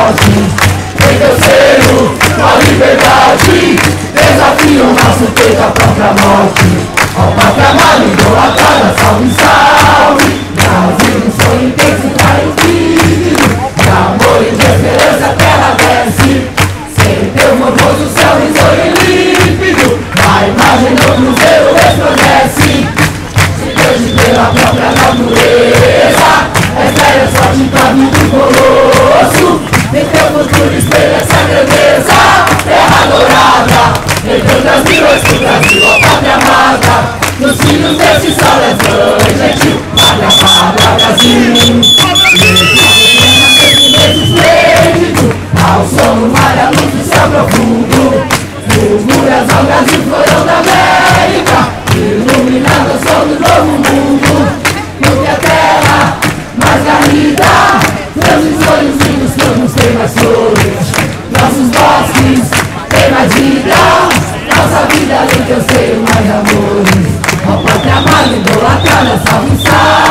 morte. Em teu seio, a liberdade, desafio o nosso peito à própria morte. Ó pátria amada, idolatrada, salve, salve. Brasil, um sonho intenso para o filho, de amor e de esperança a terra desce. Sem teu mormoso céu risonho e límpido, a imagem do cruzeiro resplandece. Se Deus te deu a própria natureza, espere a sorte pra vir do colosso. Em teu futuro espelha essa grandeza, terra dourada, em tantas milhões do Brasil, ó pátria amada. Nos filhos desse sol é gentil, pátria amada, Brasil. Esplêndido, ao som do mar, a luz do céu profundo, murmúrias ao Brasil, florão da América, iluminando o sol do novo mundo. Porque a terra mais garrida, meus sonhos lindos, campos têm mais flores, nossos bosques têm mais vida, nossa vida em teu seio mais amores. Ó pátria amada, idolatrada, salve, salve.